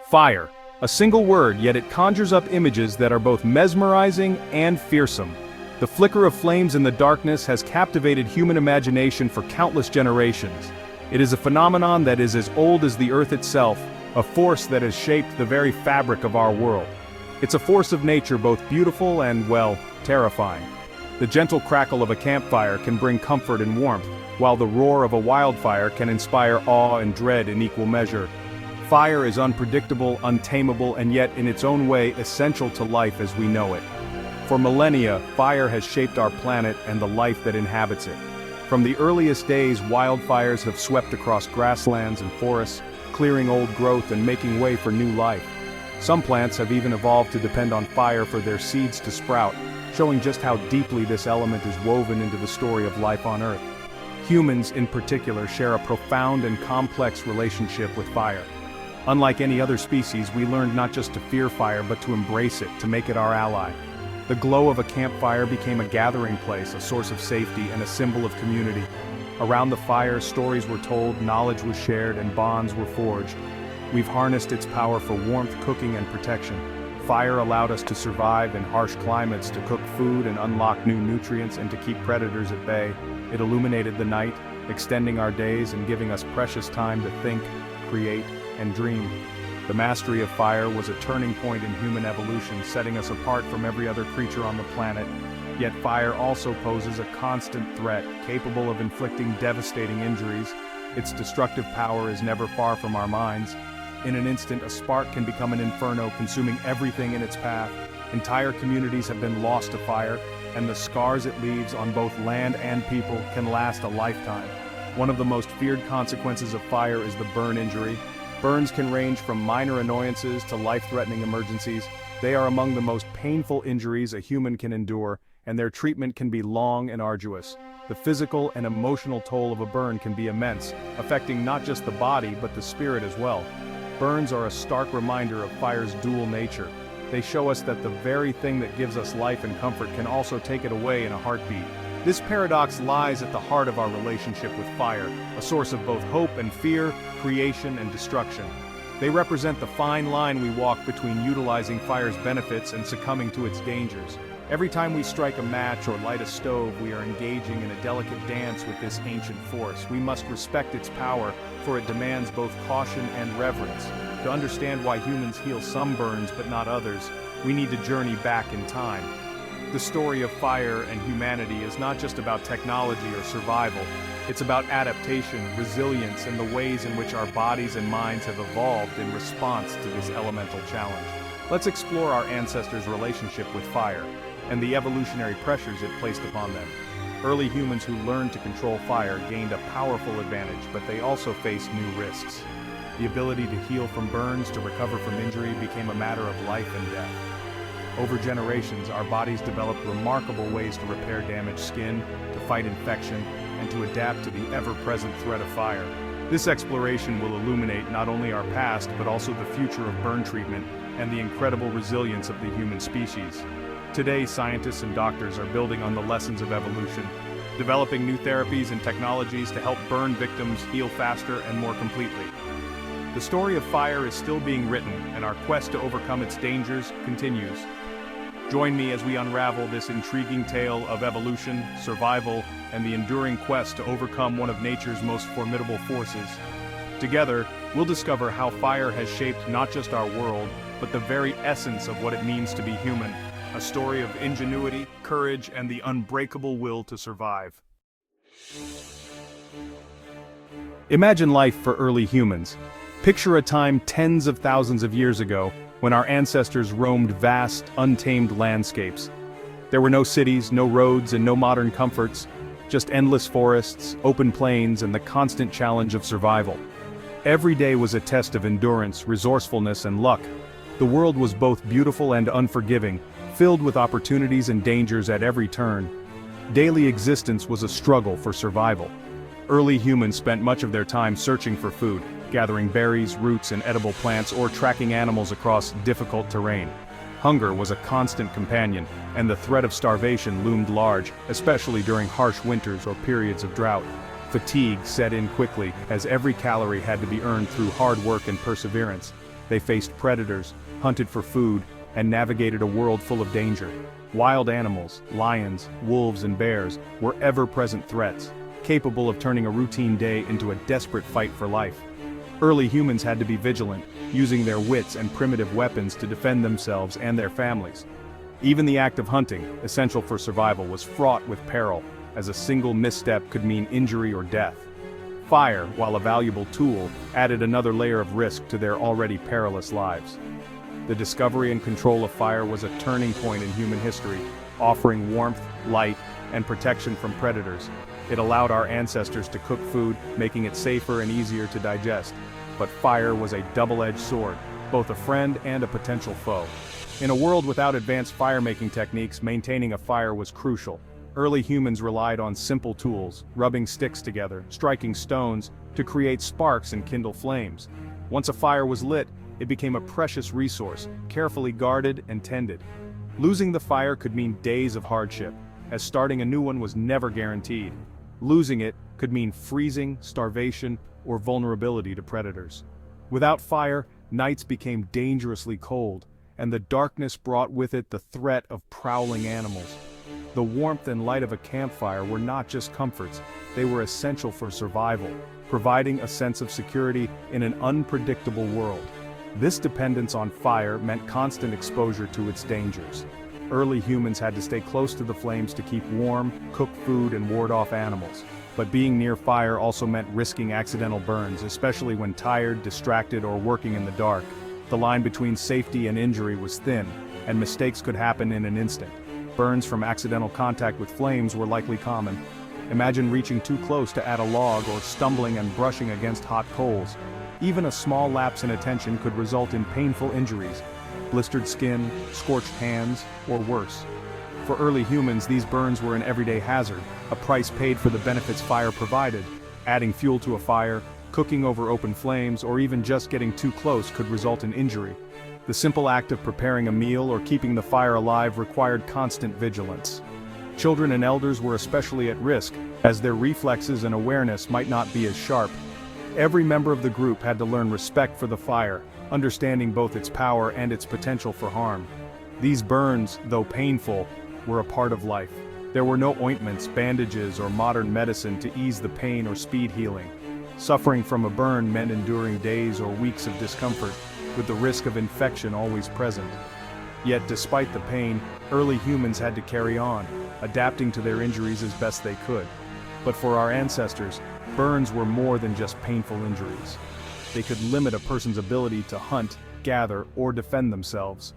Fire. A single word, yet it conjures up images that are both mesmerizing and fearsome. The flicker of flames in the darkness has captivated human imagination for countless generations. It is a phenomenon that is as old as the earth itself, a force that has shaped the very fabric of our world. It's a force of nature both beautiful and, well, terrifying. The gentle crackle of a campfire can bring comfort and warmth, while the roar of a wildfire can inspire awe and dread in equal measure. Fire is unpredictable, untamable, and yet in its own way essential to life as we know it. For millennia, fire has shaped our planet and the life that inhabits it. From the earliest days, wildfires have swept across grasslands and forests, clearing old growth and making way for new life. Some plants have even evolved to depend on fire for their seeds to sprout, showing just how deeply this element is woven into the story of life on Earth. Humans, in particular, share a profound and complex relationship with fire. Unlike any other species, we learned not just to fear fire but to embrace it, to make it our ally. The glow of a campfire became a gathering place, a source of safety, and a symbol of community. Around the fire, stories were told, knowledge was shared, and bonds were forged. We've harnessed its power for warmth, cooking, and protection. Fire allowed us to survive in harsh climates, to cook food and unlock new nutrients, and to keep predators at bay. It illuminated the night, extending our days and giving us precious time to think, create, and dream. The mastery of fire was a turning point in human evolution, setting us apart from every other creature on the planet. Yet fire also poses a constant threat, capable of inflicting devastating injuries. Its destructive power is never far from our minds. In an instant, a spark can become an inferno, consuming everything in its path. Entire communities have been lost to fire, and the scars it leaves on both land and people can last a lifetime. One of the most feared consequences of fire is the burn injury. Burns can range from minor annoyances to life-threatening emergencies. They are among the most painful injuries a human can endure, and their treatment can be long and arduous. The physical and emotional toll of a burn can be immense, affecting not just the body but the spirit as well. Burns are a stark reminder of fire's dual nature. They show us that the very thing that gives us life and comfort can also take it away in a heartbeat. This paradox lies at the heart of our relationship with fire, a source of both hope and fear, creation and destruction. They represent the fine line we walk between utilizing fire's benefits and succumbing to its dangers. Every time we strike a match or light a stove, we are engaging in a delicate dance with this ancient force. We must respect its power, for it demands both caution and reverence. To understand why humans heal some burns but not others, we need to journey back in time. The story of fire and humanity is not just about technology or survival. It's about adaptation, resilience, and the ways in which our bodies and minds have evolved in response to this elemental challenge. Let's explore our ancestors' relationship with fire and the evolutionary pressures it placed upon them. Early humans who learned to control fire gained a powerful advantage, but they also faced new risks. The ability to heal from burns, to recover from injury, became a matter of life and death. Over generations, our bodies developed remarkable ways to repair damaged skin, to fight infection, and to adapt to the ever-present threat of fire. This exploration will illuminate not only our past, but also the future of burn treatment and the incredible resilience of the human species. Today, scientists and doctors are building on the lessons of evolution, developing new therapies and technologies to help burn victims heal faster and more completely. The story of fire is still being written, and our quest to overcome its dangers continues. Join me as we unravel this intriguing tale of evolution, survival, and the enduring quest to overcome one of nature's most formidable forces. Together, we'll discover how fire has shaped not just our world, but the very essence of what it means to be human. A story of ingenuity, courage, and the unbreakable will to survive. Imagine life for early humans. Picture a time tens of thousands of years ago, when our ancestors roamed vast, untamed landscapes. There were no cities, no roads, and no modern comforts, just endless forests, open plains, and the constant challenge of survival. Every day was a test of endurance, resourcefulness, and luck. The world was both beautiful and unforgiving, filled with opportunities and dangers at every turn. Daily existence was a struggle for survival. Early humans spent much of their time searching for food, gathering berries, roots, and edible plants, or tracking animals across difficult terrain. Hunger was a constant companion, and the threat of starvation loomed large, especially during harsh winters or periods of drought. Fatigue set in quickly, as every calorie had to be earned through hard work and perseverance. They faced predators, hunted for food, and navigated a world full of danger. Wild animals, lions, wolves, and bears were ever-present threats, capable of turning a routine day into a desperate fight for life. Early humans had to be vigilant, using their wits and primitive weapons to defend themselves and their families. Even the act of hunting, essential for survival, was fraught with peril, as a single misstep could mean injury or death. Fire, while a valuable tool, added another layer of risk to their already perilous lives. The discovery and control of fire was a turning point in human history, offering warmth, light, and protection from predators. It allowed our ancestors to cook food, making it safer and easier to digest. But fire was a double-edged sword, both a friend and a potential foe. In a world without advanced fire-making techniques, maintaining a fire was crucial. Early humans relied on simple tools, rubbing sticks together, striking stones, to create sparks and kindle flames. Once a fire was lit, it became a precious resource, carefully guarded and tended. Losing the fire could mean days of hardship, as starting a new one was never guaranteed. Losing it could mean freezing, starvation, or vulnerability to predators. Without fire, nights became dangerously cold, and the darkness brought with it the threat of prowling animals. The warmth and light of a campfire were not just comforts, they were essential for survival, providing a sense of security in an unpredictable world. This dependence on fire meant constant exposure to its dangers. Early humans had to stay close to the flames to keep warm, cook food, and ward off animals. But being near fire also meant risking accidental burns, especially when tired, distracted, or working in the dark. The line between safety and injury was thin, and mistakes could happen in an instant. Burns from accidental contact with flames were likely common. Imagine reaching too close to add a log or stumbling and brushing against hot coals. Even a small lapse in attention could result in painful injuries, blistered skin, scorched hands, or worse. For early humans, these burns were an everyday hazard, a price paid for the benefits fire provided. Adding fuel to a fire, cooking over open flames, or even just getting too close could result in injury. The simple act of preparing a meal or keeping the fire alive required constant vigilance. Children and elders were especially at risk, as their reflexes and awareness might not be as sharp. Every member of the group had to learn respect for the fire, understanding both its power and its potential for harm. These burns, though painful, were a part of life. There were no ointments, bandages, or modern medicine to ease the pain or speed healing. Suffering from a burn meant enduring days or weeks of discomfort, with the risk of infection always present. Yet despite the pain, early humans had to carry on, adapting to their injuries as best they could. But for our ancestors, burns were more than just painful injuries. They could limit a person's ability to hunt, gather, or defend themselves.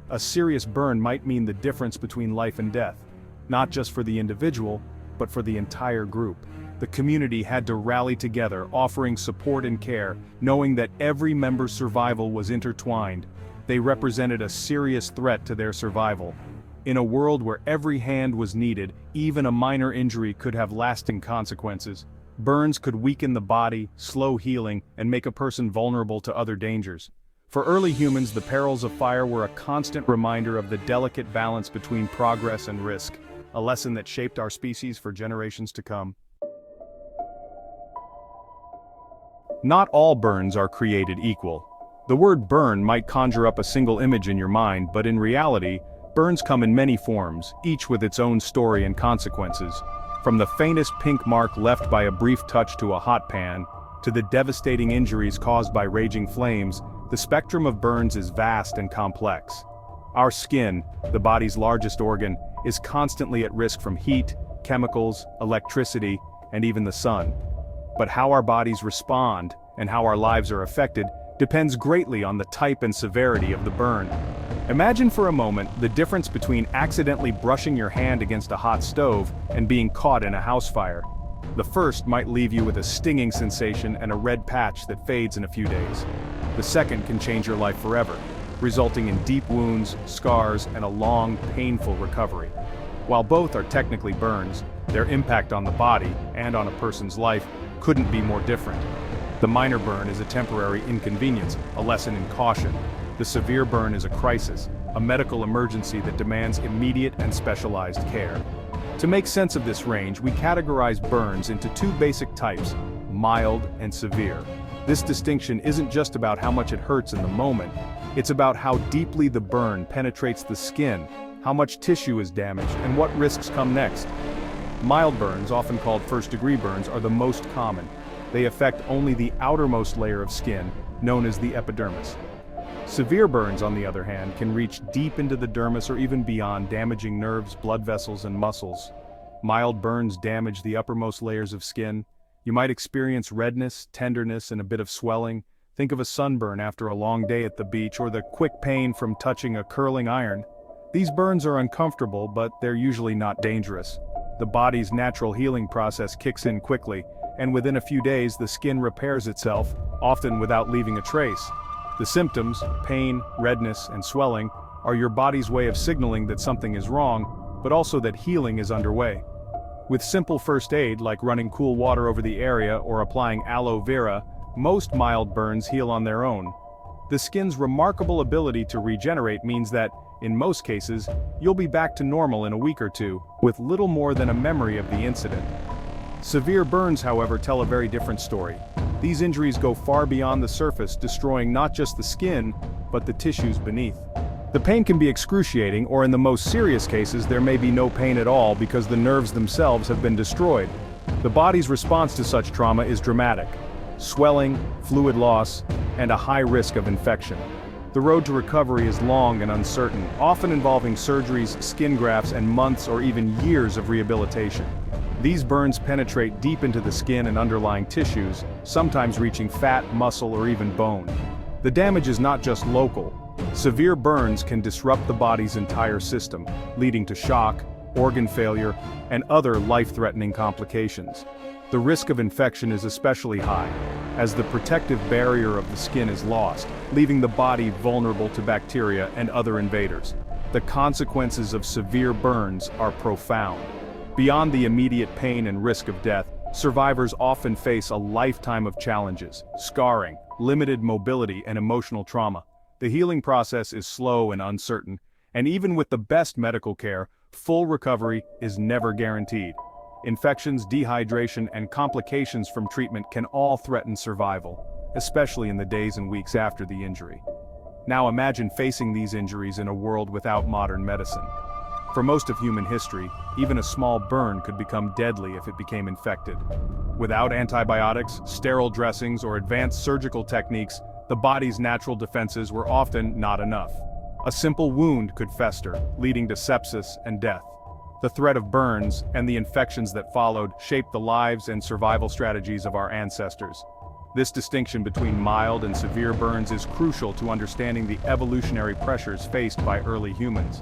A serious burn might mean the difference between life and death, not just for the individual, but for the entire group. The community had to rally together, offering support and care, knowing that every member's survival was intertwined. They represented a serious threat to their survival. In a world where every hand was needed, even a minor injury could have lasting consequences. Burns could weaken the body, slow healing, and make a person vulnerable to other dangers. For early humans, the perils of fire were a constant reminder of the delicate balance between progress and risk, a lesson that shaped our species for generations to come. Not all burns are created equal. The word burn might conjure up a single image in your mind, but in reality, burns come in many forms, each with its own story and consequences. From the faintest pink mark left by a brief touch to a hot pan, to the devastating injuries caused by raging flames, the spectrum of burns is vast and complex. Our skin, the body's largest organ, is constantly at risk from heat, chemicals, electricity, and even the sun. But how our bodies respond, and how our lives are affected, depends greatly on the type and severity of the burn. Imagine for a moment the difference between accidentally brushing your hand against a hot stove and being caught in a house fire. The first might leave you with a stinging sensation and a red patch that fades in a few days. The second can change your life forever, resulting in deep wounds, scars, and a long, painful recovery. While both are technically burns, their impact on the body and on a person's life couldn't be more different. The minor burn is a temporary inconvenience, a lesson in caution. The severe burn is a crisis, a medical emergency that demands immediate and specialized care. To make sense of this range, we categorize burns into two basic types, mild and severe. This distinction isn't just about how much it hurts in the moment, it's about how deeply the burn penetrates the skin, how much tissue is damaged, and what risks come next. Mild burns, often called first-degree burns, are the most common. They affect only the outermost layer of skin, known as the epidermis. Severe burns, on the other hand, can reach deep into the dermis or even beyond, damaging nerves, blood vessels, and muscles. Mild burns damage the uppermost layers of skin. You might experience redness, tenderness, and a bit of swelling. Think of a sunburn after a long day at the beach, or the quick pain from touching a curling iron. These burns are uncomfortable, but they're usually not dangerous. The body's natural healing process kicks in quickly, and within a few days the skin repairs itself, often without leaving a trace. The symptoms, pain, redness, and swelling, are your body's way of signaling that something is wrong, but also that healing is underway. With simple first aid like running cool water over the area or applying aloe vera, most mild burns heal on their own. The skin's remarkable ability to regenerate means that, in most cases, you'll be back to normal in a week or two, with little more than a memory of the incident. Severe burns, however, tell a very different story. These injuries go far beyond the surface, destroying not just the skin, but the tissues beneath. The pain can be excruciating, or in the most serious cases there may be no pain at all because the nerves themselves have been destroyed. The body's response to such trauma is dramatic: swelling, fluid loss, and a high risk of infection. The road to recovery is long and uncertain, often involving surgeries, skin grafts, and months or even years of rehabilitation. These burns penetrate deep into the skin and underlying tissues, sometimes reaching fat, muscle, or even bone. The damage is not just local. Severe burns can disrupt the body's entire system, leading to shock, organ failure, and other life-threatening complications. The risk of infection is especially high, as the protective barrier of the skin is lost, leaving the body vulnerable to bacteria and other invaders. The consequences of severe burns are profound. Beyond the immediate pain and risk of death, survivors often face a lifetime of challenges: scarring, limited mobility, and emotional trauma. The healing process is slow and uncertain, and even with the best medical care, full recovery is never guaranteed. Infections, dehydration, and complications from treatment can all threaten survival, especially in the days and weeks after the injury. Now imagine facing these injuries in a world without modern medicine. For most of human history, even a small burn could become deadly if it became infected. Without antibiotics, sterile dressings, or advanced surgical techniques, the body's natural defenses were often not enough. A simple wound could fester, leading to sepsis and death. The threat of burns, and the infections that followed, shaped the lives and survival strategies of our ancestors. This distinction between mild and severe burns is crucial to understanding the evolutionary pressures faced by early humans.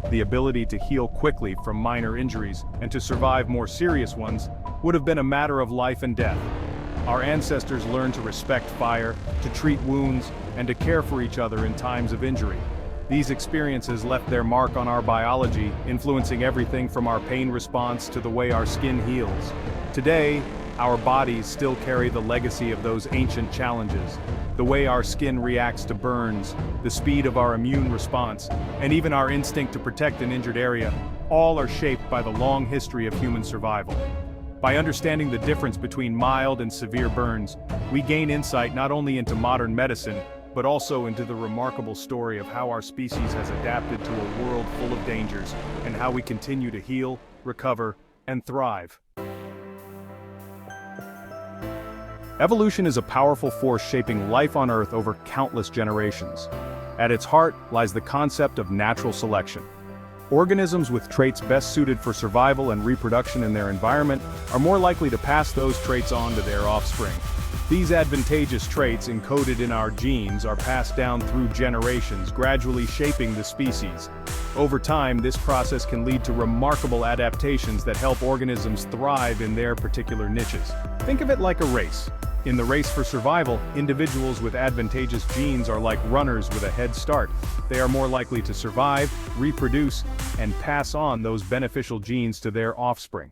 The ability to heal quickly from minor injuries and to survive more serious ones would have been a matter of life and death. Our ancestors learned to respect fire, to treat wounds, and to care for each other in times of injury. These experiences left their mark on our biology, influencing everything from our pain response to the way our skin heals. Today, our bodies still carry the legacy of those ancient challenges. The way our skin reacts to burns, the speed of our immune response, and even our instinct to protect an injured area, all are shaped by the long history of human survival. By understanding the difference between mild and severe burns, we gain insight not only into modern medicine, but also into the remarkable story of how our species has adapted to a world full of dangers, and how we continue to heal, recover, and thrive. Evolution is a powerful force shaping life on Earth over countless generations. At its heart lies the concept of natural selection. Organisms with traits best suited for survival and reproduction in their environment are more likely to pass those traits on to their offspring. These advantageous traits encoded in our genes are passed down through generations, gradually shaping the species. Over time, this process can lead to remarkable adaptations that help organisms thrive in their particular niches. Think of it like a race. In the race for survival, individuals with advantageous genes are like runners with a head start. They are more likely to survive, reproduce, and pass on those beneficial genes to their offspring.